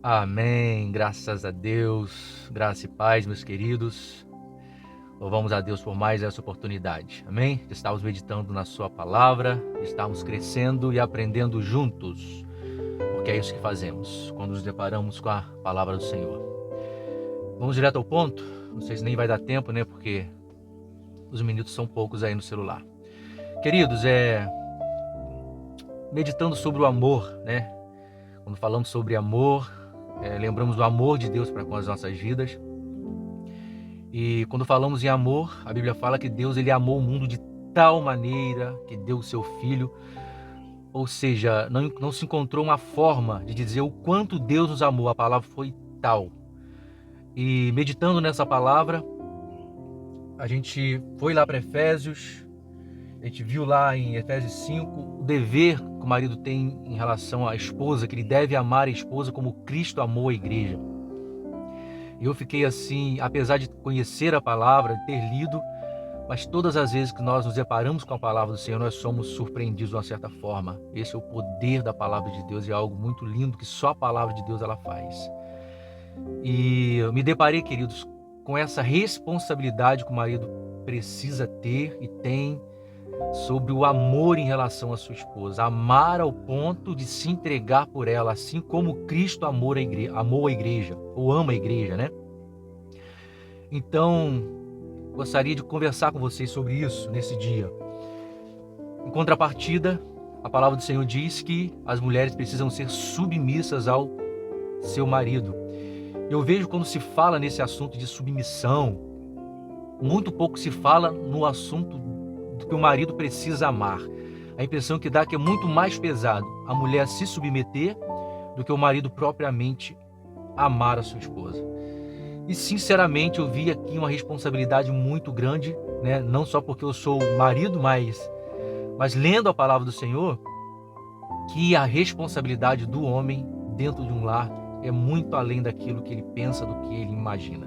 Amém, graças a Deus, graça e paz, meus queridos. Louvamos a Deus por mais essa oportunidade, amém? De estarmos meditando na sua palavra, de estarmos crescendo e aprendendo juntos, porque é isso que fazemos quando nos deparamos com a palavra do Senhor. Vamos direto ao ponto, não sei se nem vai dar tempo, né? Porque os minutos são poucos aí no celular. Queridos, meditando sobre o amor, né? Quando falamos sobre amor, lembramos do amor de Deus para com as nossas vidas. E quando falamos em amor, a Bíblia fala que Deus ele amou o mundo de tal maneira que deu o seu Filho. Ou seja, não se encontrou uma forma de dizer o quanto Deus nos amou. A palavra foi tal. E meditando nessa palavra, a gente foi lá para Efésios. A gente viu lá em Efésios 5 o dever que o marido tem em relação à esposa, que ele deve amar a esposa como Cristo amou a igreja. E eu fiquei assim, apesar de conhecer a palavra, de ter lido, mas todas as vezes que nós nos deparamos com a palavra do Senhor, nós somos surpreendidos de uma certa forma. Esse é o poder da palavra de Deus e é algo muito lindo que só a palavra de Deus ela faz. E eu me deparei, queridos, com essa responsabilidade que o marido precisa ter e tem sobre o amor em relação à sua esposa. Amar ao ponto de se entregar por ela, assim como Cristo amou a igreja, ou ama a igreja, né? Então, gostaria de conversar com vocês sobre isso nesse dia. Em contrapartida, a palavra do Senhor diz que as mulheres precisam ser submissas ao seu marido. Eu vejo quando se fala nesse assunto de submissão, muito pouco se fala no assunto do que o marido precisa amar. A impressão que dá é que é muito mais pesado a mulher se submeter do que o marido propriamente amar a sua esposa. E sinceramente eu vi aqui uma responsabilidade muito grande, né? Não só porque eu sou marido, mas lendo a palavra do Senhor, que a responsabilidade do homem dentro de um lar é muito além daquilo que ele pensa, do que ele imagina.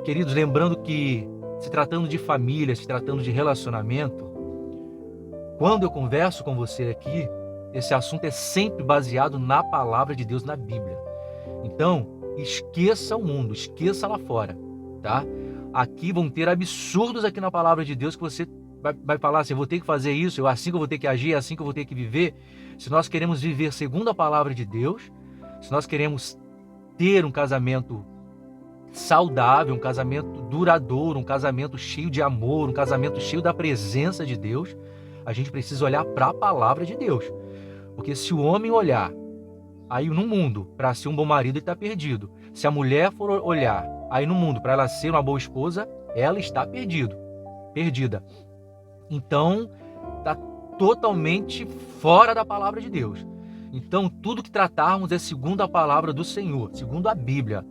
Queridos, lembrando que se tratando de família, se tratando de relacionamento, quando eu converso com você aqui, esse assunto é sempre baseado na palavra de Deus, na Bíblia. Então, esqueça o mundo, esqueça lá fora, tá? Aqui vão ter absurdos aqui na palavra de Deus que você vai falar assim, eu vou ter que fazer isso, é assim que eu vou ter que agir, é assim que eu vou ter que viver. Se nós queremos viver segundo a palavra de Deus, se nós queremos ter um casamento saudável, um casamento duradouro, um casamento cheio de amor, um casamento cheio da presença de Deus, a gente precisa olhar para a palavra de Deus. Porque se o homem olhar aí no mundo para ser um bom marido, ele está perdido. Se a mulher for olhar aí no mundo para ela ser uma boa esposa, ela está perdida. Então, está totalmente fora da palavra de Deus. Então, tudo que tratarmos é segundo a palavra do Senhor, segundo a Bíblia.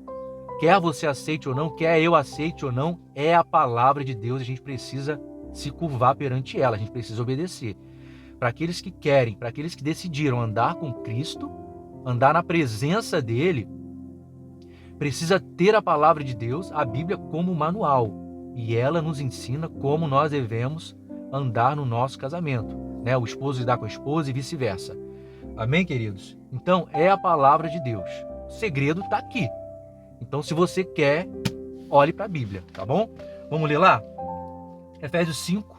Quer você aceite ou não, quer eu aceite ou não, é a palavra de Deus. A gente precisa se curvar perante ela, a gente precisa obedecer. Para aqueles que querem, para aqueles que decidiram andar com Cristo, andar na presença dele, precisa ter a palavra de Deus, a Bíblia, como manual. E ela nos ensina como nós devemos andar no nosso casamento, né? O esposo lidar com a esposa e vice-versa. Amém, queridos? Então, é a palavra de Deus. O segredo está aqui. Então, se você quer, olhe para a Bíblia, tá bom? Vamos ler lá? Efésios 5,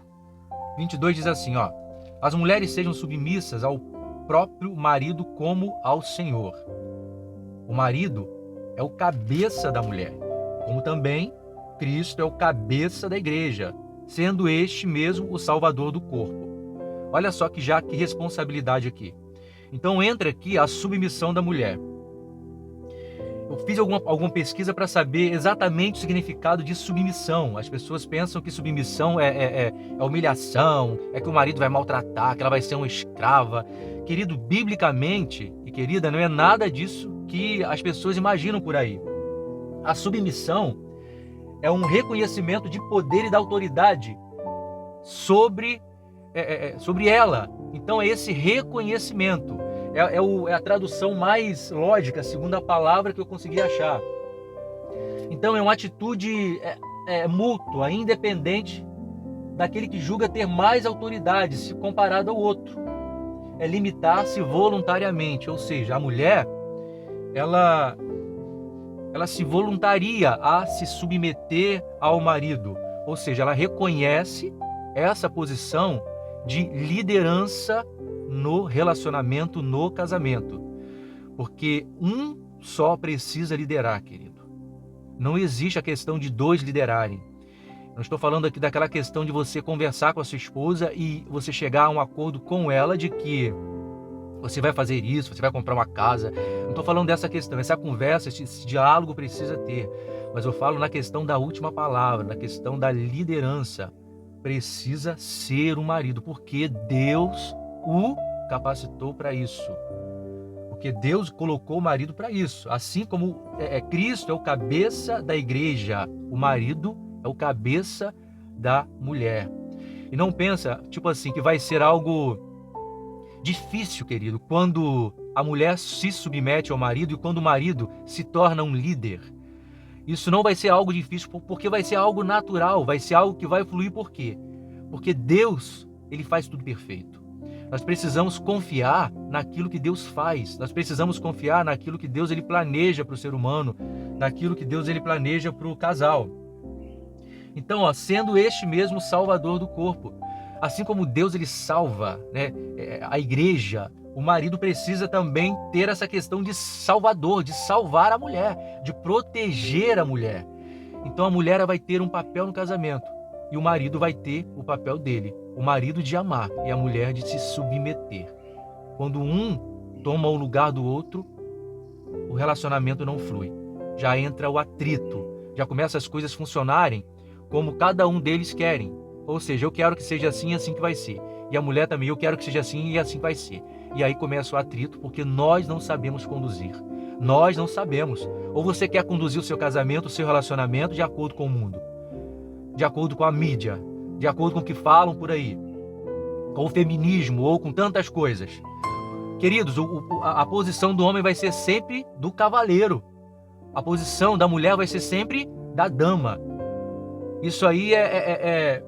22 diz assim, ó. As mulheres sejam submissas ao próprio marido como ao Senhor. O marido é o cabeça da mulher, como também Cristo é o cabeça da igreja, sendo este mesmo o salvador do corpo. Olha só que responsabilidade aqui. Então entra aqui a submissão da mulher. Eu fiz alguma pesquisa para saber exatamente o significado de submissão. As pessoas pensam que submissão é humilhação, é que o marido vai maltratar, que ela vai ser uma escrava. Querido, biblicamente, e querida, não é nada disso que as pessoas imaginam por aí. A submissão é um reconhecimento de poder e da autoridade sobre ela. Então é esse reconhecimento. É a tradução mais lógica, segundo a palavra que eu consegui achar. Então é uma atitude mútua, independente daquele que julga ter mais autoridade se comparado ao outro. É limitar-se voluntariamente, ou seja, a mulher ela se voluntaria a se submeter ao marido, ou seja, ela reconhece essa posição de liderança no relacionamento, no casamento, porque um só precisa liderar, querido. Não existe a questão de dois liderarem. Não estou falando aqui daquela questão de você conversar com a sua esposa e você chegar a um acordo com ela de que você vai fazer isso, você vai comprar uma casa. Não estou falando dessa questão. Essa conversa, esse diálogo precisa ter. Mas eu falo na questão da última palavra, na questão da liderança. Precisa ser o marido, porque Deus o capacitou para isso. Porque Deus colocou o marido para isso. Assim como Cristo é o cabeça da igreja, o marido é o cabeça da mulher. E não pensa, tipo assim, que vai ser algo difícil, querido, quando a mulher se submete ao marido e quando o marido se torna um líder. Isso não vai ser algo difícil, porque vai ser algo natural, vai ser algo que vai fluir. Por quê? Porque Deus, ele faz tudo perfeito. Nós precisamos confiar naquilo que Deus faz. Nós precisamos confiar naquilo que Deus ele planeja para o ser humano, naquilo que Deus ele planeja para o casal. Então, sendo este mesmo salvador do corpo, assim como Deus ele salva, né, a igreja, o marido precisa também ter essa questão de salvador, de salvar a mulher, de proteger a mulher. Então a mulher vai ter um papel no casamento e o marido vai ter o papel dele, o marido de amar e a mulher de se submeter. Quando um toma o lugar do outro, o relacionamento não flui. Já entra o atrito, já começa as coisas funcionarem como cada um deles querem. Ou seja, eu quero que seja assim, assim que vai ser. E a mulher também, eu quero que seja assim e assim vai ser. E aí começa o atrito, porque nós não sabemos conduzir. Nós não sabemos. Ou você quer conduzir o seu casamento, o seu relacionamento de acordo com o mundo, de acordo com a mídia, de acordo com o que falam por aí, com o feminismo ou com tantas coisas. Queridos, a posição do homem vai ser sempre do cavaleiro. A posição da mulher vai ser sempre da dama. Isso aí é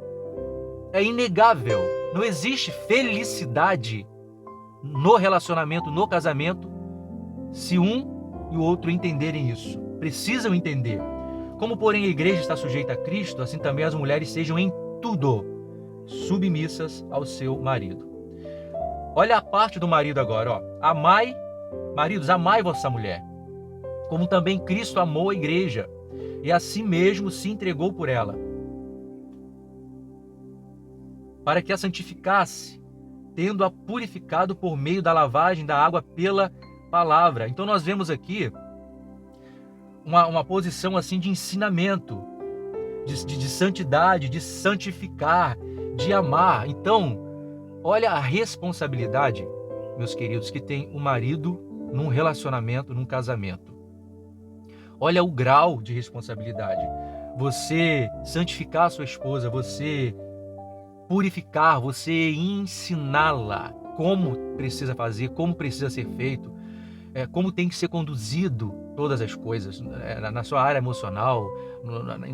inegável. Não existe felicidade no relacionamento, no casamento, se um e o outro entenderem isso. Precisam entender. Como, porém, a igreja está sujeita a Cristo, assim também as mulheres sejam em tudo submissas ao seu marido. Olha a parte do marido agora, ó. Maridos, amai vossa mulher, como também Cristo amou a igreja, e a si mesmo se entregou por ela, para que a santificasse, tendo-a purificado por meio da lavagem da água pela palavra. Então nós vemos aqui uma posição assim de ensinamento, de santidade, de santificar, de amar. Então, olha a responsabilidade, meus queridos, que tem o marido num relacionamento, num casamento. Olha o grau de responsabilidade. Você santificar a sua esposa, você purificar, você ensiná-la como precisa fazer, como precisa ser feito, como tem que ser conduzido todas as coisas, na sua área emocional,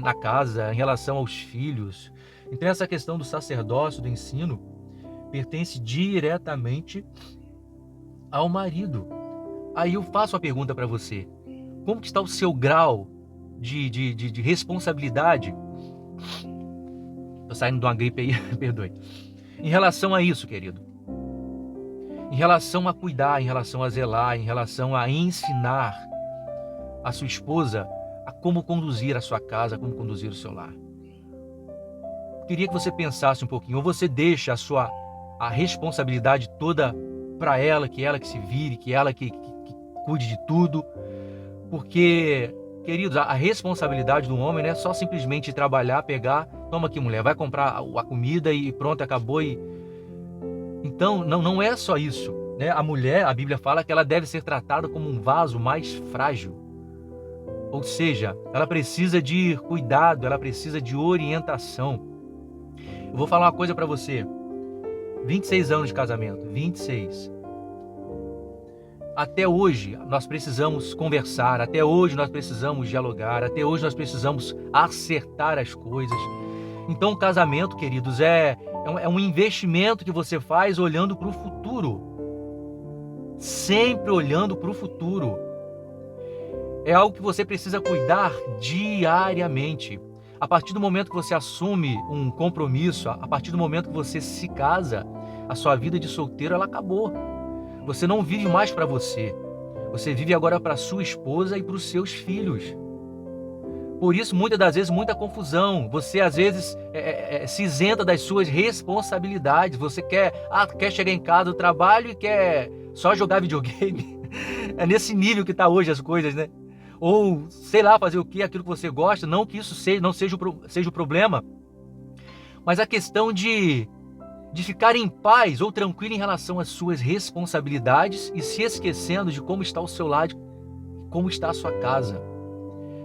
na casa, em relação aos filhos. Então essa questão do sacerdócio, do ensino, pertence diretamente ao marido. Aí eu faço a pergunta para você: como que está o seu grau de responsabilidade? Estou saindo de uma gripe aí, perdoe. Em relação a isso, querido. Em relação a cuidar, em relação a zelar, em relação a ensinar a sua esposa a como conduzir a sua casa, como conduzir o seu lar. Queria que você pensasse um pouquinho, ou você deixa a responsabilidade toda para ela que se vire, que ela que cuide de tudo. Porque, queridos, a responsabilidade do homem não é só simplesmente trabalhar, pegar, toma aqui, mulher, vai comprar a comida e pronto, acabou. Então, não é só isso, né? A mulher, a Bíblia fala que ela deve ser tratada como um vaso mais frágil. Ou seja, ela precisa de cuidado, ela precisa de orientação. Eu vou falar uma coisa para você. 26 anos de casamento, 26. Até hoje nós precisamos conversar, até hoje nós precisamos dialogar, até hoje nós precisamos acertar as coisas. Então o casamento, queridos, é um investimento que você faz olhando para o futuro. Sempre olhando para o futuro. É algo que você precisa cuidar diariamente. A partir do momento que você assume um compromisso, a partir do momento que você se casa, a sua vida de solteiro ela acabou. Você não vive mais para você. Você vive agora para sua esposa e para os seus filhos. Por isso, muitas das vezes, muita confusão. Você, às vezes, se isenta das suas responsabilidades. Você quer chegar em casa do trabalho e quer só jogar videogame. É nesse nível que está hoje as coisas, né? Ou, sei lá, fazer o quê? Aquilo que você gosta. Não que isso não seja o problema. Mas a questão de ficar em paz ou tranquilo em relação às suas responsabilidades e se esquecendo de como está o seu lado, como está a sua casa.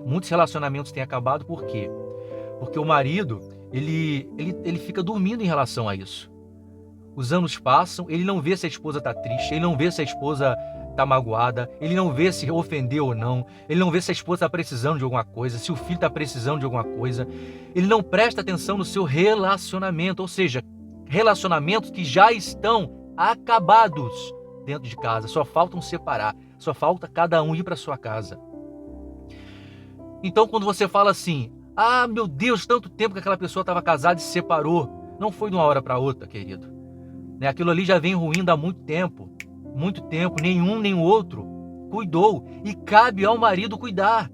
Muitos relacionamentos têm acabado, por quê? Porque o marido, ele fica dormindo em relação a isso. Os anos passam, ele não vê se a esposa está triste, ele não vê se a esposa está magoada, ele não vê se ofendeu ou não, ele não vê se a esposa está precisando de alguma coisa, se o filho está precisando de alguma coisa. Ele não presta atenção no seu relacionamento, ou seja, relacionamentos que já estão acabados dentro de casa, só faltam separar, só falta cada um ir para sua casa. Então, quando você fala assim, meu Deus, tanto tempo que aquela pessoa estava casada e se separou, não foi de uma hora para outra, querido. Aquilo ali já vem ruindo há muito tempo, nenhum nem o outro cuidou, e cabe ao marido cuidar.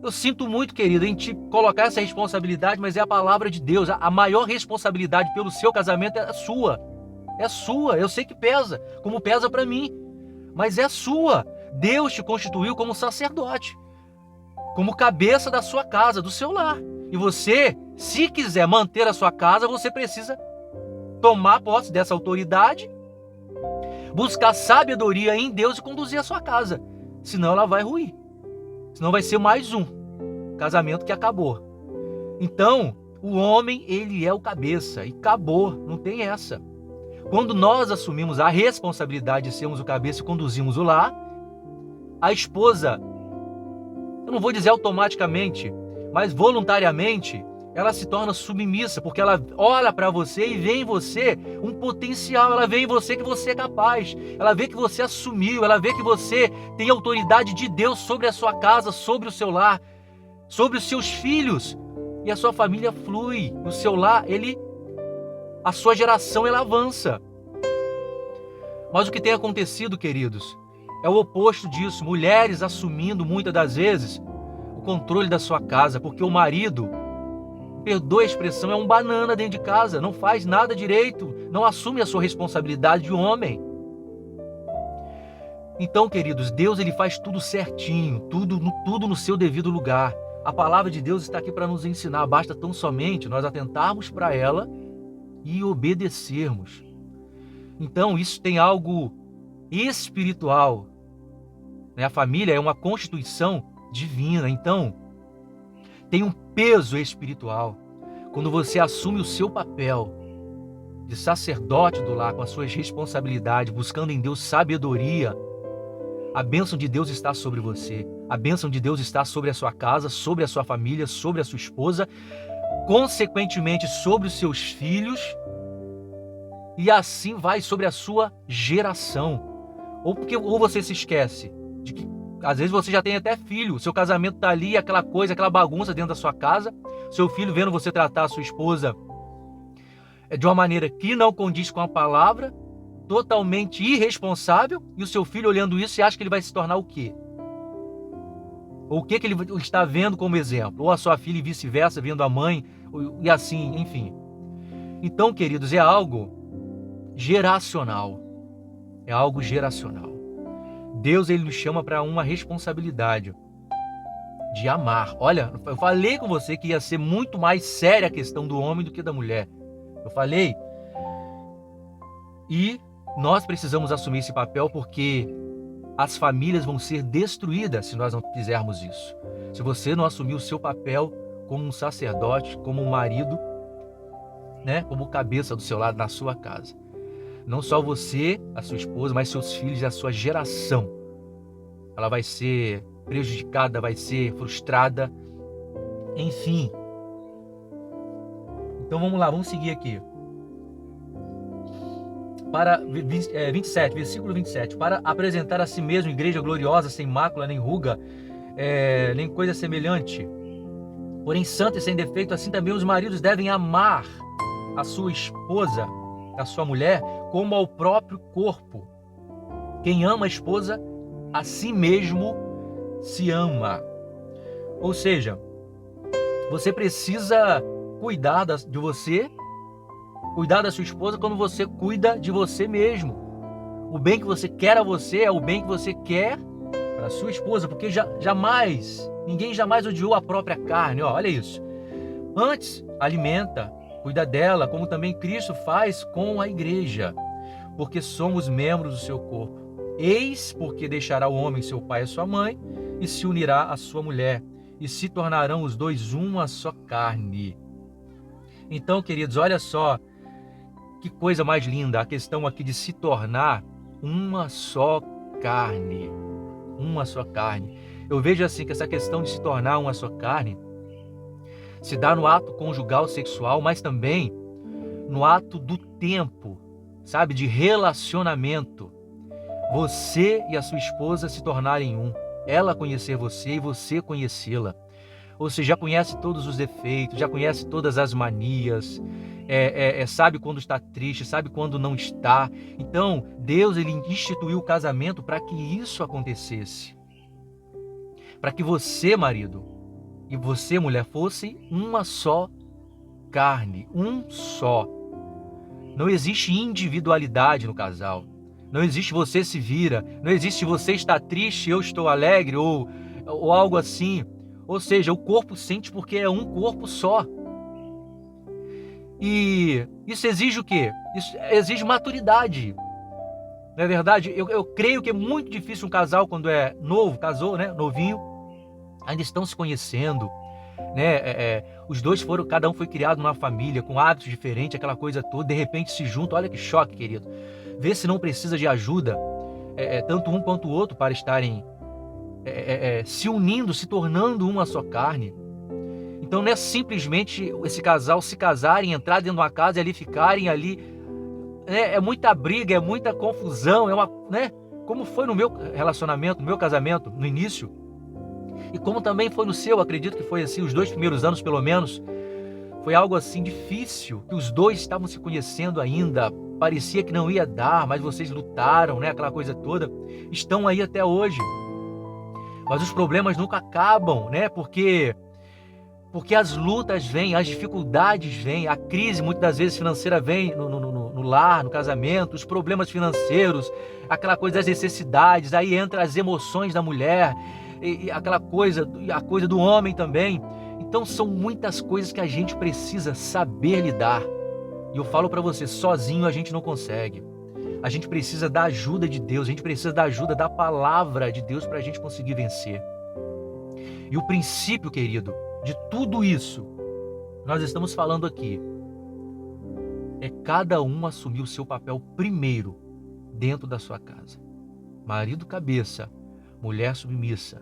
Eu sinto muito, querido, em te colocar essa responsabilidade, mas é a palavra de Deus. A maior responsabilidade pelo seu casamento é sua. É sua. Eu sei que pesa, como pesa para mim, mas é sua. Deus te constituiu como sacerdote, como cabeça da sua casa, do seu lar. E você, se quiser manter a sua casa, você precisa tomar posse dessa autoridade, buscar sabedoria em Deus e conduzir a sua casa. Senão ela vai ruir. Senão vai ser mais um casamento que acabou. Então, o homem, ele é o cabeça e acabou, não tem essa. Quando nós assumimos a responsabilidade de sermos o cabeça e conduzimos o lar, a esposa, eu não vou dizer automaticamente, mas voluntariamente, ela se torna submissa, porque ela olha para você e vê em você um potencial, ela vê em você que você é capaz, ela vê que você assumiu, ela vê que você tem autoridade de Deus sobre a sua casa, sobre o seu lar, sobre os seus filhos, e a sua família flui, o seu lar, a sua geração, ela avança. Mas o que tem acontecido, queridos, é o oposto disso, mulheres assumindo muitas das vezes o controle da sua casa, porque o marido, perdoa a expressão, é um banana dentro de casa, não faz nada direito, não assume a sua responsabilidade de homem. Então, queridos, Deus ele faz tudo certinho, tudo no seu devido lugar. A palavra de Deus está aqui para nos ensinar, basta tão somente nós atentarmos para ela e obedecermos. Então, isso tem algo espiritual. A família é uma constituição divina, então tem um peso espiritual. Quando você assume o seu papel de sacerdote do lar, com as suas responsabilidades, buscando em Deus sabedoria, a bênção de Deus está sobre você. A bênção de Deus está sobre a sua casa, sobre a sua família, sobre a sua esposa, consequentemente sobre os seus filhos, e assim vai sobre a sua geração. Ou você se esquece de que às vezes você já tem até filho, seu casamento está ali, aquela coisa, aquela bagunça dentro da sua casa, seu filho vendo você tratar a sua esposa de uma maneira que não condiz com a palavra, totalmente irresponsável, e o seu filho olhando isso e acha que ele vai se tornar o quê? Ou o que ele está vendo como exemplo? Ou a sua filha e vice-versa, vendo a mãe, e assim, enfim. Então, queridos, é algo geracional. É algo geracional. Deus, ele nos chama para uma responsabilidade de amar. Olha, eu falei com você que ia ser muito mais séria a questão do homem do que da mulher. Eu falei. E nós precisamos assumir esse papel, porque as famílias vão ser destruídas se nós não fizermos isso. Se você não assumir o seu papel como um sacerdote, como um marido, como cabeça do seu lado na sua casa. Não só você, a sua esposa, mas seus filhos e a sua geração. Ela vai ser prejudicada, vai ser frustrada. Enfim. Então vamos lá, vamos seguir aqui. Para 27, versículo 27. Para apresentar a si mesmo igreja gloriosa, sem mácula nem ruga, nem coisa semelhante. Porém, santo e sem defeito, assim também os maridos devem amar a sua esposa, a sua mulher, como ao próprio corpo. Quem ama a esposa, a si mesmo se ama. Ou seja, você precisa cuidar de você, cuidar da sua esposa como você cuida de você mesmo. O bem que você quer a você é o bem que você quer para a sua esposa, porque ninguém jamais odiou a própria carne. Olha isso. Antes, alimenta, cuida dela, como também Cristo faz com a igreja, porque somos membros do seu corpo. Eis porque deixará o homem seu pai e sua mãe, e se unirá à sua mulher, e se tornarão os dois uma só carne. Então, queridos, olha só que coisa mais linda, a questão aqui de se tornar uma só carne. Uma só carne. Eu vejo assim que essa questão de se tornar uma só carne se dá no ato conjugal sexual, mas também no ato do tempo, sabe, de relacionamento. Você e a sua esposa se tornarem um. Ela conhecer você e você conhecê-la. Ou seja, já conhece todos os defeitos, já conhece todas as manias, sabe quando está triste, sabe quando não está. Então, Deus ele instituiu o casamento para que isso acontecesse. Para que você, marido, e você, mulher, fossem uma só carne, um só. Não existe individualidade no casal. Não existe você se vira, não existe você está triste, eu estou alegre, ou algo assim. Ou seja, o corpo sente porque é um corpo só. E isso exige o quê? Isso exige maturidade. Não é verdade? Eu creio que é muito difícil um casal, quando é novo, casou, né? Novinho, ainda estão se conhecendo, né? Os dois cada um foi criado numa família, com hábitos diferentes, aquela coisa toda, de repente se juntam. Olha que choque, querido. Vê se não precisa de ajuda, tanto um quanto o outro, para estarem se unindo, se tornando uma só carne. Então não é simplesmente esse casal se casarem, entrar dentro de uma casa e ali ficarem ali. É muita briga, é muita confusão, né? Como foi no meu relacionamento, no meu casamento, no início. E como também foi no seu, acredito que foi assim, os 2 primeiros anos pelo menos. Foi algo assim difícil, que os dois estavam se conhecendo ainda. Parecia que não ia dar, mas vocês lutaram, né? Aquela coisa toda. Estão aí até hoje. Mas os problemas nunca acabam, né? Porque as lutas vêm, as dificuldades vêm, a crise muitas das vezes financeira vem no lar, no casamento, os problemas financeiros, aquela coisa das necessidades, aí entra as emoções da mulher, e aquela coisa, a coisa do homem também. Então são muitas coisas que a gente precisa saber lidar. E eu falo para você, sozinho a gente não consegue. A gente precisa da ajuda de Deus, a gente precisa da ajuda da palavra de Deus para a gente conseguir vencer. E o princípio, querido, de tudo isso, nós estamos falando aqui, é cada um assumir o seu papel primeiro dentro da sua casa. Marido cabeça, mulher submissa.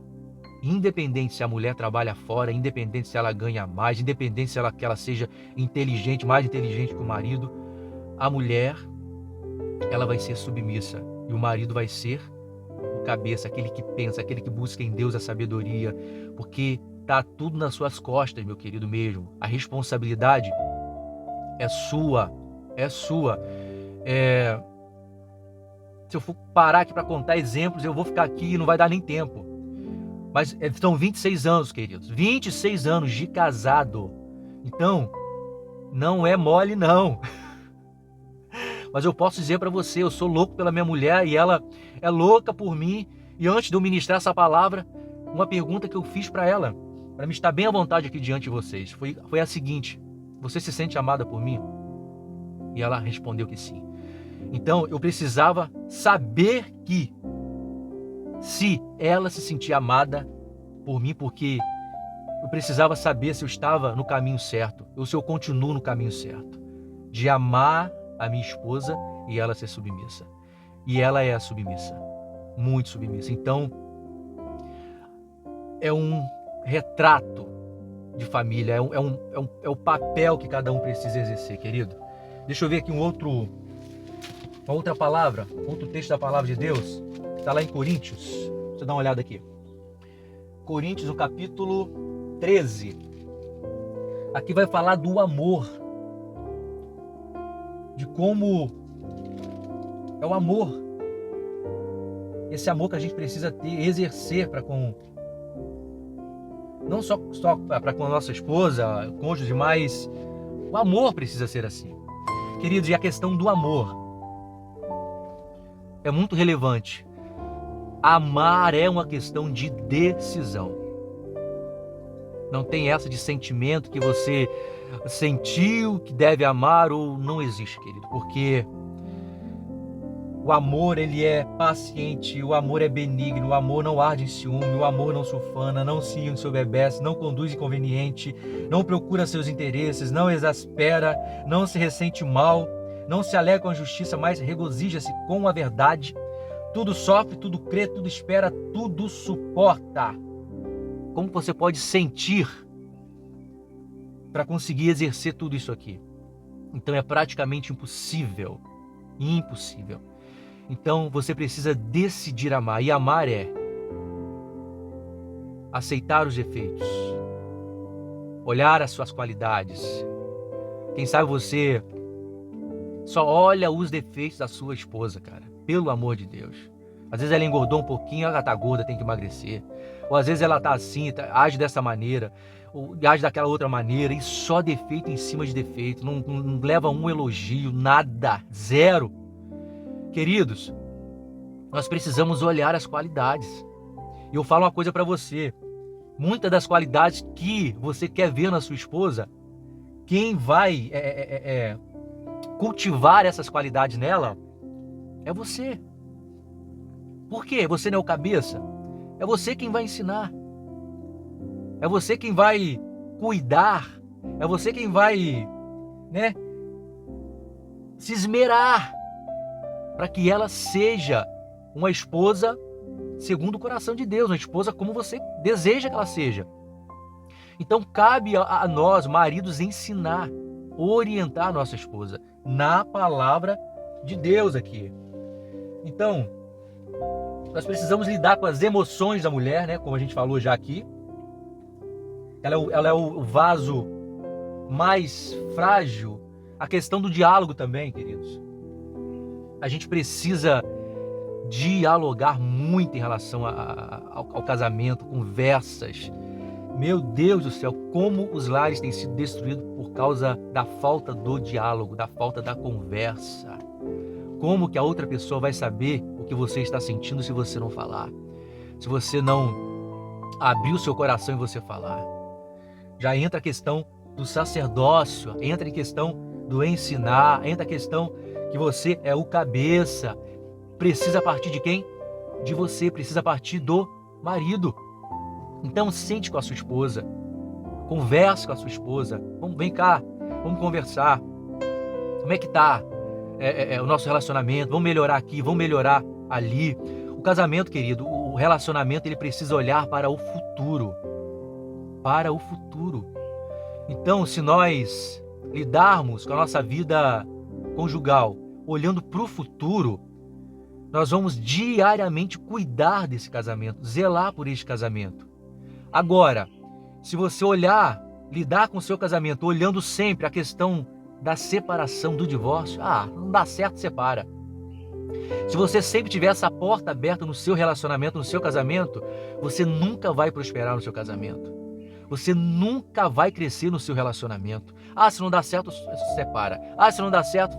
Independente se a mulher trabalha fora, independente se ela ganha mais, independente se que ela seja inteligente, mais inteligente que o marido, a mulher, ela vai ser submissa e o marido vai ser o cabeça, aquele que pensa, aquele que busca em Deus a sabedoria, porque tá tudo nas suas costas, meu querido mesmo. A responsabilidade é sua, é sua. Se eu for parar aqui para contar exemplos, eu vou ficar aqui e não vai dar nem tempo. Mas são 26 anos, queridos. 26 anos de casado. Então, não é mole, não. Mas eu posso dizer para você, eu sou louco pela minha mulher e ela é louca por mim. E antes de eu ministrar essa palavra, uma pergunta que eu fiz para ela, para me estar bem à vontade aqui diante de vocês, foi a seguinte: você se sente amada por mim? E ela respondeu que sim. Então, eu precisava saber que se ela se sentia amada por mim, porque eu precisava saber se eu estava no caminho certo, ou se eu continuo no caminho certo, de amar a minha esposa e ela ser submissa. E ela é a submissa, muito submissa. Então, é um retrato de família, é o papel que cada um precisa exercer, querido. Deixa eu ver aqui uma outra palavra, outro texto da palavra de Deus. Está lá em Coríntios. Deixa eu dar uma olhada aqui. Coríntios, no capítulo 13. Aqui vai falar do amor. De como é o amor. Esse amor que a gente precisa ter, exercer para com... Não só para com a nossa esposa, cônjuge, mas o amor precisa ser assim. Queridos, e a questão do amor é muito relevante. Amar é uma questão de decisão. Não tem essa de sentimento que você sentiu que deve amar ou não existe, querido. Porque o amor, ele é paciente, o amor é benigno, o amor não arde em ciúme, o amor não se ufana, não se ensoberbece, não conduz inconveniente, não procura seus interesses, não exaspera, não se ressente mal, não se alegra com a justiça, mas regozija-se com a verdade. Tudo sofre, tudo crê, tudo espera, tudo suporta. Como você pode sentir para conseguir exercer tudo isso aqui? Então é praticamente impossível. Impossível. Então você precisa decidir amar. E amar é aceitar os defeitos, olhar as suas qualidades. Quem sabe você só olha os defeitos da sua esposa, cara. Pelo amor de Deus. Às vezes ela engordou um pouquinho, ela tá gorda, tem que emagrecer. Ou às vezes ela tá assim, age dessa maneira, ou age daquela outra maneira, e só defeito em cima de defeito. Não leva um elogio, nada, zero. Queridos, nós precisamos olhar as qualidades. E eu falo uma coisa para você. Muitas das qualidades que você quer ver na sua esposa, quem vai cultivar essas qualidades nela é você. Por quê? Você não é o cabeça. É você quem vai ensinar. É você quem vai cuidar. É você quem vai, se esmerar para que ela seja uma esposa segundo o coração de Deus, uma esposa como você deseja que ela seja. Então cabe a nós, maridos, ensinar, orientar a nossa esposa na palavra de Deus aqui. Então, nós precisamos lidar com as emoções da mulher, como a gente falou já aqui. Ela é o vaso mais frágil. A questão do diálogo também, queridos. A gente precisa dialogar muito em relação ao casamento, conversas. Meu Deus do céu, como os lares têm sido destruídos por causa da falta do diálogo, da falta da conversa. Como que a outra pessoa vai saber o que você está sentindo se você não falar? Se você não abrir o seu coração e você falar. Já entra a questão do sacerdócio, entra em questão do ensinar, entra a questão que você é o cabeça. Precisa partir de quem? De você, precisa partir do marido. Então sente com a sua esposa, converse com a sua esposa, vem cá, vamos conversar. Como é que tá o nosso relacionamento? Vamos melhorar aqui, vamos melhorar ali. O casamento, querido, o relacionamento, ele precisa olhar para o futuro. Para o futuro. Então, se nós lidarmos com a nossa vida conjugal, olhando para o futuro, nós vamos diariamente cuidar desse casamento, zelar por este casamento. Agora, se você lidar com o seu casamento, olhando sempre a questão da separação, do divórcio, não dá certo, separa. Se você sempre tiver essa porta aberta no seu relacionamento, no seu casamento, você nunca vai prosperar no seu casamento. Você nunca vai crescer no seu relacionamento. Se não dá certo, separa. Se não dá certo...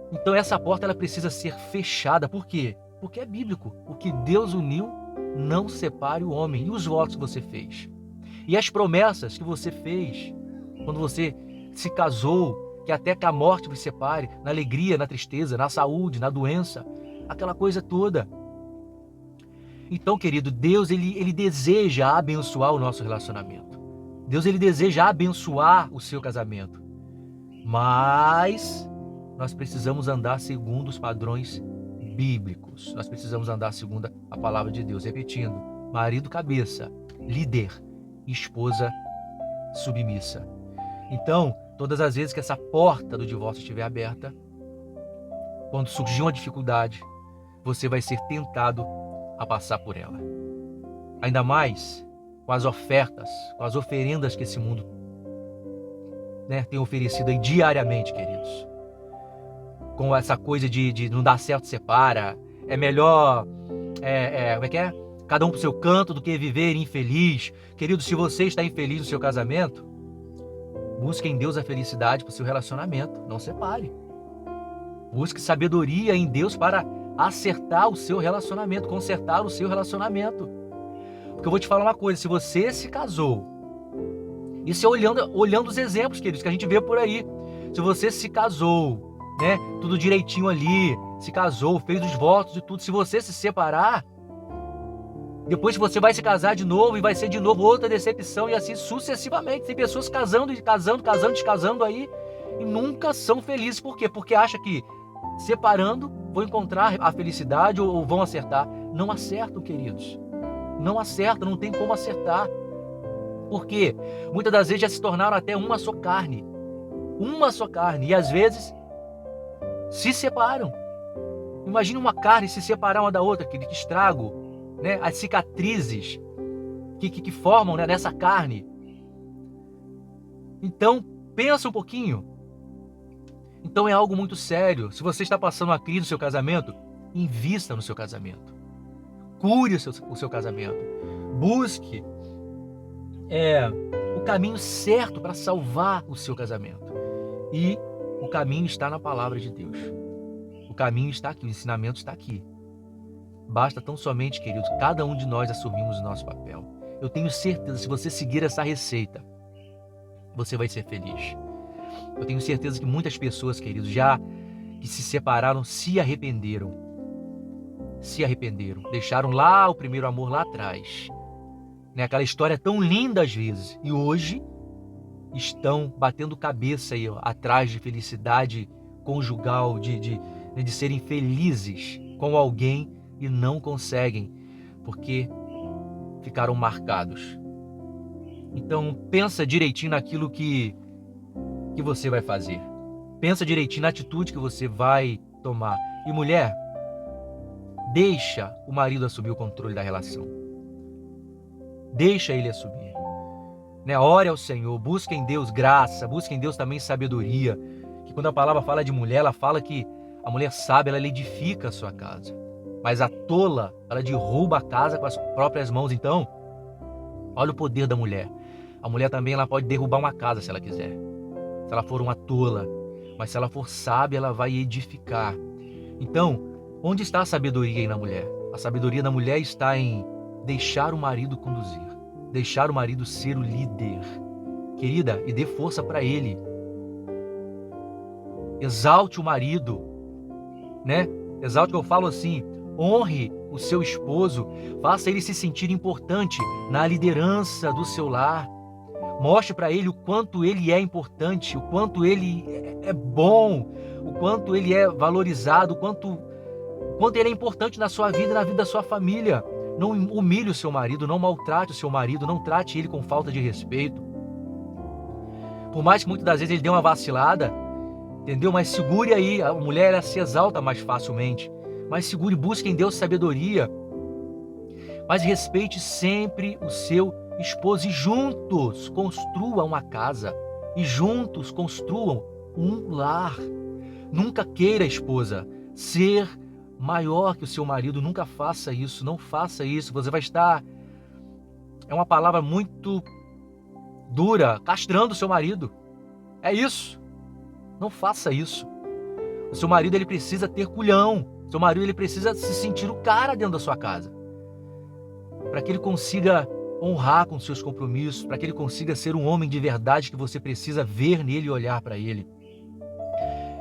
Então essa porta ela precisa ser fechada. Por quê? Porque é bíblico. O que Deus uniu, não separe o homem. E os votos que você fez? E as promessas que você fez quando você se casou, que até que a morte vos separe, na alegria, na tristeza, na saúde, na doença, aquela coisa toda. Então, querido, Deus ele deseja abençoar o nosso relacionamento. Deus ele deseja abençoar o seu casamento. Mas nós precisamos andar segundo os padrões bíblicos. Nós precisamos andar segundo a palavra de Deus. Repetindo, marido cabeça, líder, esposa submissa. Então, todas as vezes que essa porta do divórcio estiver aberta, quando surgir uma dificuldade, você vai ser tentado a passar por ela. Ainda mais com as ofertas, com as oferendas que esse mundo, né, tem oferecido aí diariamente, queridos. Com essa coisa de não dar certo, separa. É melhor, como é que é? Cada um pro seu canto do que viver infeliz. Querido, se você está infeliz no seu casamento, busque em Deus a felicidade para o seu relacionamento. Não separe. Busque sabedoria em Deus para acertar o seu relacionamento, consertar o seu relacionamento. Porque eu vou te falar uma coisa, se você se casou, isso é olhando os exemplos, queridos, que a gente vê por aí. Se você se casou, né, tudo direitinho ali, se casou, fez os votos e tudo, se você se separar, depois você vai se casar de novo e vai ser de novo outra decepção e assim sucessivamente. Tem pessoas casando e casando, descasando aí e nunca são felizes. Por quê? Porque acha que separando vão encontrar a felicidade ou vão acertar. Não acertam, queridos. Não acertam, não tem como acertar. Por quê? Muitas das vezes já se tornaram até uma só carne. Uma só carne. E às vezes se separam. Imagina uma carne se separar uma da outra, que estrago, né? As cicatrizes que formam, né, nessa carne. Então, pensa um pouquinho. Então é algo muito sério. Se você está passando uma crise no seu casamento, invista no seu casamento. Cure o seu casamento. Busque o caminho certo para salvar o seu casamento. E o caminho está na palavra de Deus. O caminho está aqui, o ensinamento está aqui. Basta tão somente, queridos, cada um de nós assumirmos o nosso papel. Eu tenho certeza, se você seguir essa receita, você vai ser feliz. Eu tenho certeza que muitas pessoas, queridos, já que se separaram, se arrependeram. Se arrependeram. Deixaram lá o primeiro amor lá atrás. Né? Aquela história tão linda às vezes. E hoje estão batendo cabeça aí, ó, atrás de felicidade conjugal, de serem felizes com alguém e não conseguem, porque ficaram marcados. Então pensa direitinho naquilo que você vai fazer. Pensa direitinho na atitude que você vai tomar. E mulher, deixa o marido assumir o controle da relação. Deixa ele assumir. Né? Ore ao Senhor, busque em Deus graça, busque em Deus também sabedoria. Que quando a palavra fala de mulher, ela fala que a mulher sábia, ela edifica a sua casa. Mas a tola, ela derruba a casa com as próprias mãos. Então, olha o poder da mulher. A mulher também ela pode derrubar uma casa se ela quiser. Se ela for uma tola. Mas se ela for sábia, ela vai edificar. Então, onde está a sabedoria aí na mulher? A sabedoria da mulher está em deixar o marido conduzir. Deixar o marido ser o líder. Querida, e dê força para ele. Exalte o marido. Né? Exalte, eu falo assim, honre o seu esposo, faça ele se sentir importante na liderança do seu lar. Mostre para ele o quanto ele é importante, o quanto ele é bom, o quanto ele é valorizado, o quanto ele é importante na sua vida e na vida da sua família. Não humilhe o seu marido, não maltrate o seu marido, não trate ele com falta de respeito. Por mais que muitas das vezes ele dê uma vacilada, entendeu? Mas segure aí, a mulher ela se exalta mais facilmente. Mas segure, busque em Deus sabedoria. Mas respeite sempre o seu esposo e juntos construam uma casa. E juntos construam um lar. Nunca queira, esposa, ser maior que o seu marido. Nunca faça isso, não faça isso. Você vai estar, é uma palavra muito dura, castrando o seu marido. É isso. Não faça isso. O seu marido ele precisa ter culhão. O seu marido ele precisa se sentir o cara dentro da sua casa. Para que ele consiga honrar com seus compromissos, para que ele consiga ser um homem de verdade que você precisa ver nele e olhar para ele.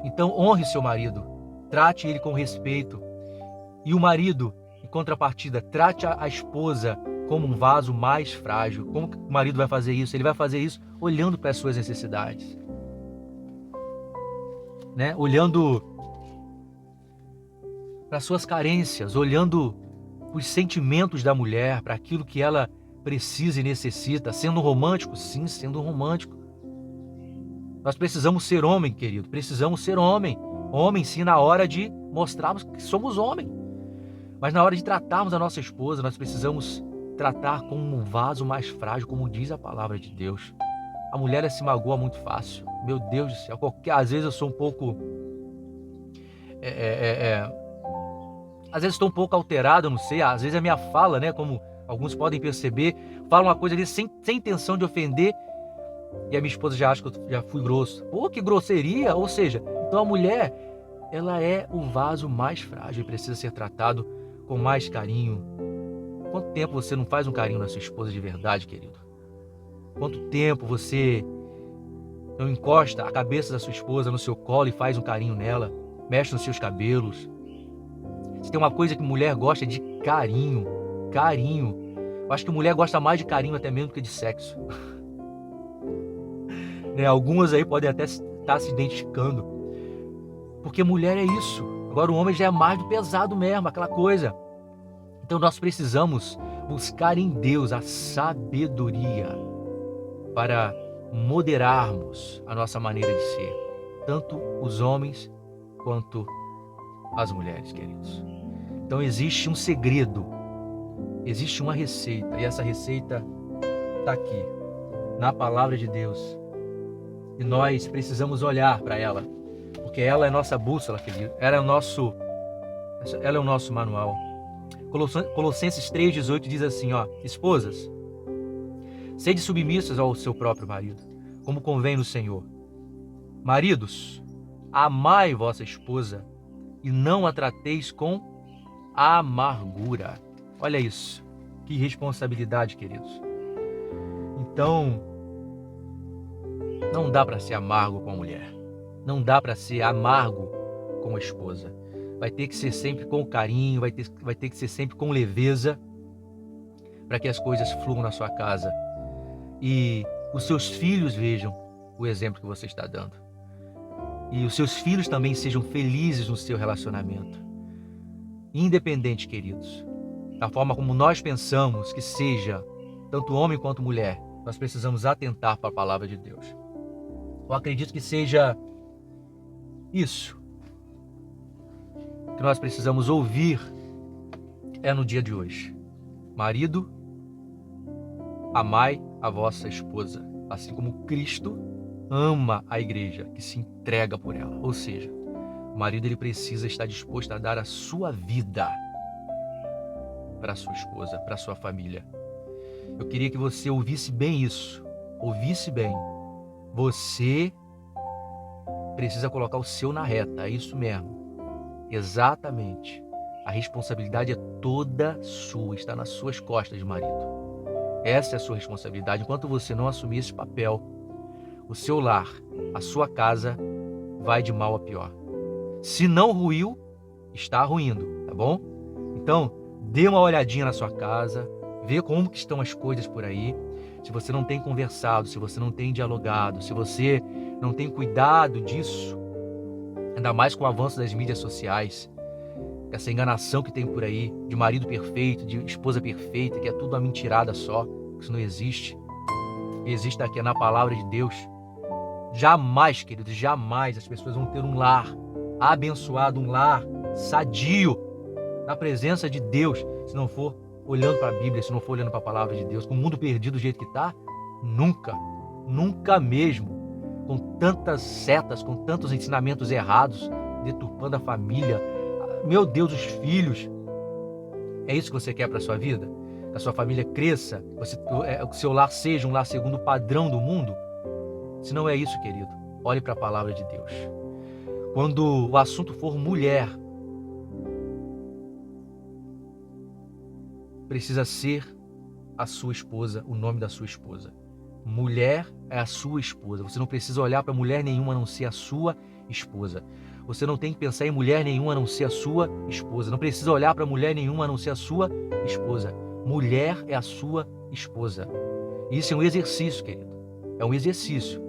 Então honre seu marido. Trate ele com respeito. E o marido, em contrapartida, trate a esposa como um vaso mais frágil. Como que o marido vai fazer isso? Ele vai fazer isso olhando para as suas necessidades. Né? Olhando para suas carências, olhando para os sentimentos da mulher, para aquilo que ela precisa e necessita. Sendo romântico? Sim, sendo romântico. Nós precisamos ser homem, querido. Precisamos ser homem. Homem, sim, na hora de mostrarmos que somos homem. Mas na hora de tratarmos a nossa esposa, nós precisamos tratar como um vaso mais frágil, como diz a palavra de Deus. A mulher ela se magoa muito fácil. Meu Deus do céu, às vezes eu sou um pouco... Às vezes estou um pouco alterado, eu não sei. Às vezes a minha fala, né, como alguns podem perceber, fala uma coisa ali sem intenção de ofender, e a minha esposa já acha que eu já fui grosso. Pô, que grosseria! Ou seja, então a mulher, ela é o vaso mais frágil e precisa ser tratado com mais carinho. Quanto tempo você não faz um carinho na sua esposa de verdade, querido? Quanto tempo você não encosta a cabeça da sua esposa no seu colo e faz um carinho nela, mexe nos seus cabelos? Se tem uma coisa que mulher gosta é de carinho, carinho. Eu acho que mulher gosta mais de carinho até mesmo do que de sexo. Né? Algumas aí podem até estar se identificando. Porque mulher é isso. Agora o homem já é mais do pesado mesmo, aquela coisa. Então nós precisamos buscar em Deus a sabedoria para moderarmos a nossa maneira de ser. Tanto os homens quanto as mulheres, queridos. Então existe um segredo, existe uma receita, e essa receita está aqui, na palavra de Deus. E nós precisamos olhar para ela, porque ela é nossa bússola, querido. Ela é o nosso manual. Colossenses 3,18 diz assim, esposas, sede submissas ao seu próprio marido, como convém no Senhor. Maridos, amai vossa esposa e não a trateis com amargura. Olha isso, que responsabilidade, queridos. Então, não dá para ser amargo com a mulher, não dá para ser amargo com a esposa. Vai ter que ser sempre com carinho, vai ter que ser sempre com leveza, para que as coisas fluam na sua casa e os seus filhos vejam o exemplo que você está dando. E os seus filhos também sejam felizes no seu relacionamento. Independente, queridos, da forma como nós pensamos que seja, tanto homem quanto mulher, nós precisamos atentar para a palavra de Deus. Eu acredito que seja isso que nós precisamos ouvir no dia de hoje. Marido, amai a vossa esposa, assim como Cristo ama a igreja, que se entrega por ela. Ou seja, o marido ele precisa estar disposto a dar a sua vida para a sua esposa, para a sua família. Eu queria que você ouvisse bem isso. Ouvisse bem. Você precisa colocar o seu na reta, é isso mesmo. Exatamente. A responsabilidade é toda sua, está nas suas costas, marido. Essa é a sua responsabilidade. Enquanto você não assumir esse papel, o seu lar, a sua casa, vai de mal a pior. Se não ruiu, está ruindo, tá bom? Então, dê uma olhadinha na sua casa, vê como que estão as coisas por aí. Se você não tem conversado, se você não tem dialogado, se você não tem cuidado disso, ainda mais com o avanço das mídias sociais, essa enganação que tem por aí, de marido perfeito, de esposa perfeita, que é tudo uma mentirada só, que isso não existe. Existe aqui na palavra de Deus. Jamais, queridos, jamais as pessoas vão ter um lar abençoado, um lar sadio, na presença de Deus, se não for olhando para a Bíblia, se não for olhando para a palavra de Deus. Com o mundo perdido do jeito que está, nunca mesmo. Com tantas setas, com tantos ensinamentos errados, deturpando a família. Meu Deus, os filhos. É isso que você quer para a sua vida? Que a sua família cresça? Que o seu lar seja um lar segundo o padrão do mundo? Se não é isso, querido, olhe para a palavra de Deus. Quando o assunto for mulher, precisa ser a sua esposa, o nome da sua esposa. Mulher é a sua esposa. Você não precisa olhar para mulher nenhuma a não ser a sua esposa. Você não tem que pensar em mulher nenhuma a não ser a sua esposa. Não precisa olhar para mulher nenhuma a não ser a sua esposa. Mulher é a sua esposa. Isso é um exercício, querido. É um exercício.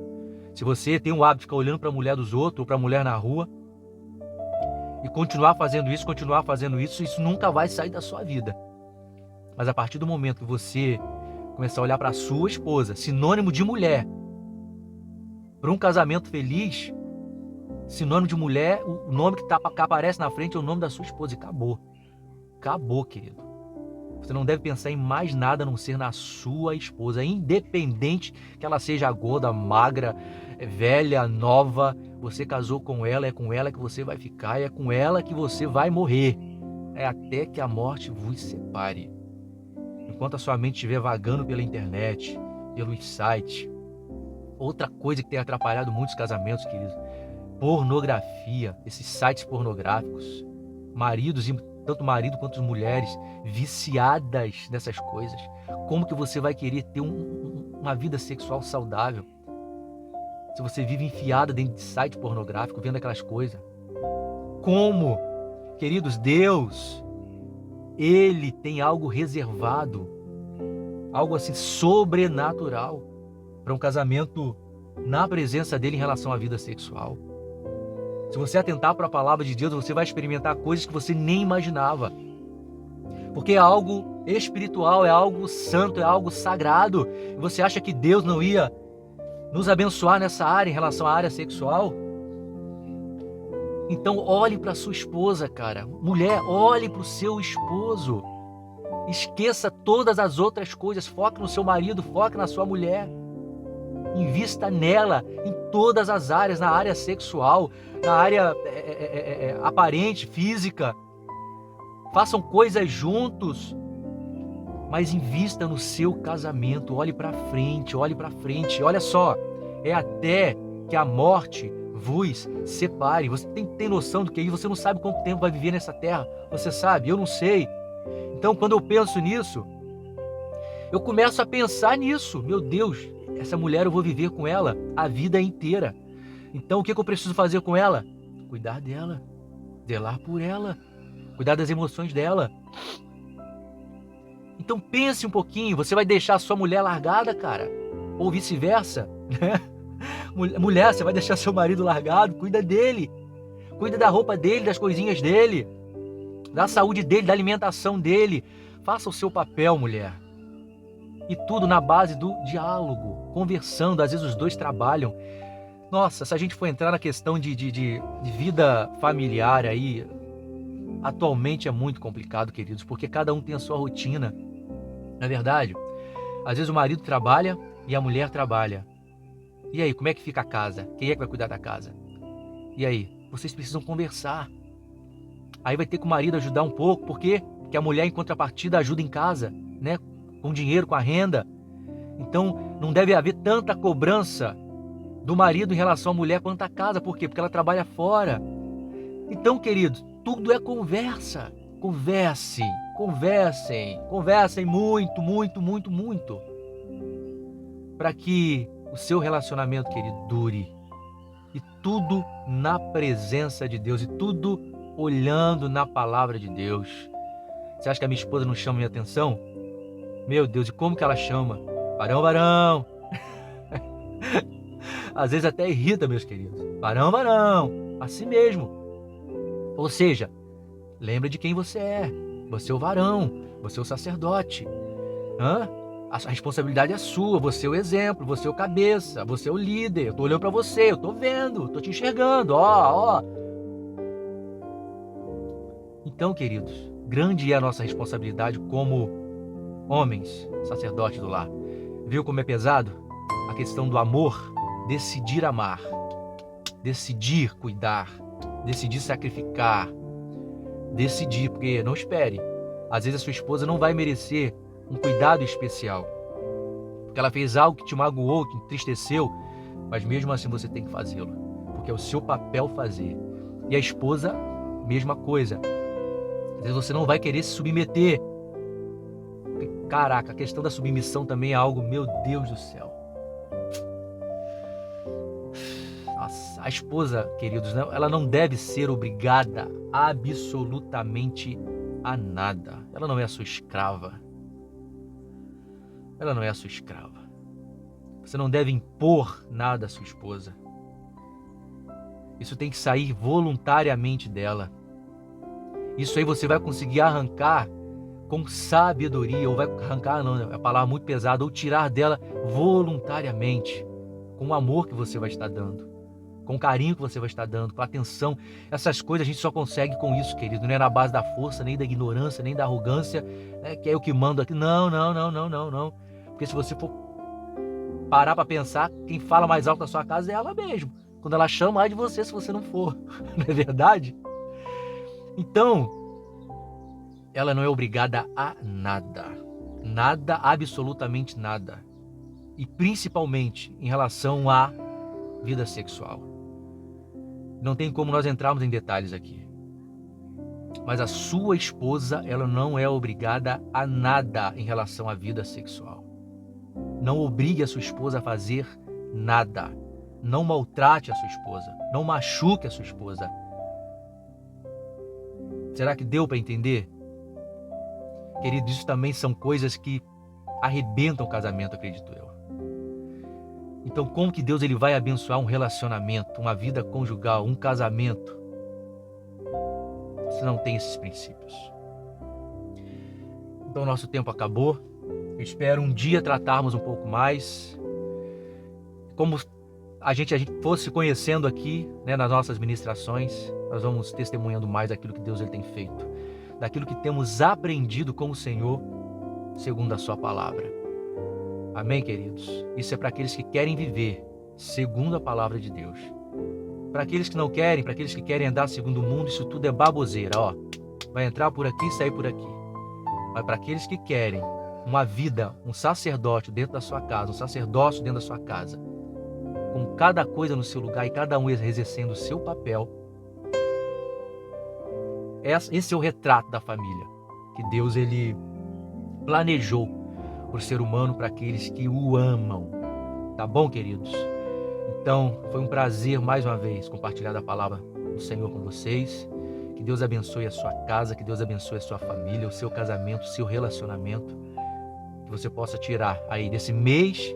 Se você tem o hábito de ficar olhando para a mulher dos outros ou para a mulher na rua e continuar fazendo isso, isso nunca vai sair da sua vida. Mas a partir do momento que você começar a olhar para a sua esposa, sinônimo de mulher, para um casamento feliz, sinônimo de mulher, o nome que aparece na frente é o nome da sua esposa e acabou. Acabou, querido. Você não deve pensar em mais nada a não ser na sua esposa, independente que ela seja gorda, magra, velha, nova. Você casou com ela, é com ela que você vai ficar, é com ela que você vai morrer. É até que a morte vos separe. Enquanto a sua mente estiver vagando pela internet, pelos sites. Outra coisa que tem atrapalhado muitos casamentos, queridos, pornografia, esses sites pornográficos. Maridos, tanto marido quanto mulheres, viciadas nessas coisas. Como que você vai querer ter uma vida sexual saudável se você vive enfiada dentro de site pornográfico, vendo aquelas coisas? Como? Queridos, Deus, Ele tem algo reservado, algo assim sobrenatural para um casamento na presença dele em relação à vida sexual. Se você atentar para a palavra de Deus, você vai experimentar coisas que você nem imaginava. Porque é algo espiritual, é algo santo, é algo sagrado. E você acha que Deus não ia nos abençoar nessa área, em relação à área sexual? Então olhe para sua esposa, cara. Mulher, olhe para o seu esposo. Esqueça todas as outras coisas. Foque no seu marido, foque na sua mulher. Invista nela em todas as áreas, na área sexual, na área aparente, física. Façam coisas juntos, mas invista no seu casamento. Olhe para frente, olhe para frente. Olha só, é até que a morte vos separe. Você tem noção do que é isso? Você não sabe quanto tempo vai viver nessa terra. Você sabe? Eu não sei. Então, quando eu penso nisso, eu começo a pensar nisso. Meu Deus, essa mulher eu vou viver com ela a vida inteira. Então, o que eu preciso fazer com ela? Cuidar dela, zelar por ela, cuidar das emoções dela. Então pense um pouquinho, você vai deixar a sua mulher largada, cara? Ou vice-versa, né? Mulher, você vai deixar seu marido largado? Cuida dele. Cuida da roupa dele, das coisinhas dele, da saúde dele, da alimentação dele. Faça o seu papel, mulher. E tudo na base do diálogo, conversando. Às vezes os dois trabalham. Nossa, se a gente for entrar na questão de vida familiar aí, atualmente é muito complicado, queridos, porque cada um tem a sua rotina. Não é verdade? Às vezes o marido trabalha e a mulher trabalha. E aí, como é que fica a casa? Quem é que vai cuidar da casa? E aí? Vocês precisam conversar. Aí vai ter que o marido ajudar um pouco, por quê? Porque a mulher, em contrapartida, ajuda em casa, né? Com dinheiro, com a renda. Então, não deve haver tanta cobrança do marido em relação à mulher quanto à casa. Por quê? Porque ela trabalha fora. Então, queridos, tudo é conversa. Conversem muito, muito, muito, muito. Para que o seu relacionamento, querido, dure. E tudo na presença de Deus. E tudo olhando na palavra de Deus. Você acha que a minha esposa não chama minha atenção? Meu Deus, e como que ela chama? Varão, varão. Às vezes até irrita, meus queridos. Varão, varão. Assim mesmo. Ou seja, lembra de quem você é. Você é o varão. Você é o sacerdote. A responsabilidade é sua. Você é o exemplo. Você é o cabeça. Você é o líder. Eu tô olhando para você. Eu tô vendo. Tô te enxergando. Ó. Então, queridos, grande é a nossa responsabilidade como homens, sacerdotes do lar. Viu como é pesado? A questão do amor. Decidir amar. Decidir cuidar. Decidir sacrificar. Decidir, porque não espere. Às vezes a sua esposa não vai merecer um cuidado especial. Porque ela fez algo que te magoou, que entristeceu. Mas mesmo assim você tem que fazê-lo. Porque é o seu papel fazer. E a esposa, mesma coisa. Às vezes você não vai querer se submeter. Porque, caraca, a questão da submissão também é algo, meu Deus do céu. Nossa, a esposa, queridos, ela não deve ser obrigada absolutamente a nada. Ela não é a sua escrava. Ela não é a sua escrava. Você não deve impor nada à sua esposa. Isso tem que sair voluntariamente dela. Isso aí você vai conseguir arrancar com sabedoria, ou vai arrancar, não, é a palavra muito pesada, ou tirar dela voluntariamente, com o amor que você vai estar dando. com o carinho que você vai estar dando, com a atenção. Essas coisas a gente só consegue com isso, querido. Não é na base da força, nem da ignorância, nem da arrogância, né, que é eu que mando aqui. Não, não, não, não, não, não. Porque se você for parar para pensar, quem fala mais alto na sua casa é ela mesmo. Quando ela chama, ai de você se você não for. Não é verdade? Então, ela não é obrigada a nada. Nada, absolutamente nada. E principalmente em relação à vida sexual. Não tem como nós entrarmos em detalhes aqui. Mas a sua esposa, ela não é obrigada a nada em relação à vida sexual. Não obrigue a sua esposa a fazer nada. Não maltrate a sua esposa. Não machuque a sua esposa. Será que deu para entender? Querido, isso também são coisas que arrebentam o casamento, acredito eu. Então, como que Deus ele vai abençoar um relacionamento, uma vida conjugal, um casamento, se não tem esses princípios? Então, nosso tempo acabou. Eu espero um dia tratarmos um pouco mais. Como a gente fosse conhecendo aqui, né, nas nossas ministrações, nós vamos testemunhando mais daquilo que Deus ele tem feito, daquilo que temos aprendido com o Senhor, segundo a sua palavra. Amém, queridos? Isso é para aqueles que querem viver segundo a palavra de Deus. Para aqueles que não querem, para aqueles que querem andar segundo o mundo, isso tudo é baboseira, ó. Vai entrar por aqui e sair por aqui. Mas para aqueles que querem uma vida, um sacerdote dentro da sua casa, um sacerdócio dentro da sua casa, com cada coisa no seu lugar e cada um exercendo o seu papel, esse é o retrato da família que Deus ele planejou por ser humano para aqueles que o amam. Tá bom, queridos? Então, foi um prazer mais uma vez compartilhar da palavra do Senhor com vocês. Que Deus abençoe a sua casa, que Deus abençoe a sua família, o seu casamento, o seu relacionamento. Que você possa tirar aí desse mês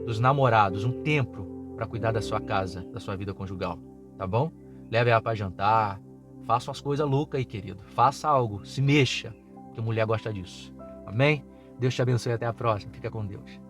dos namorados um tempo para cuidar da sua casa, da sua vida conjugal. Tá bom? Leve ela para jantar. Faça umas coisas loucas aí, querido. Faça algo, se mexa, porque mulher gosta disso. Amém? Deus te abençoe, até a próxima. Fica com Deus.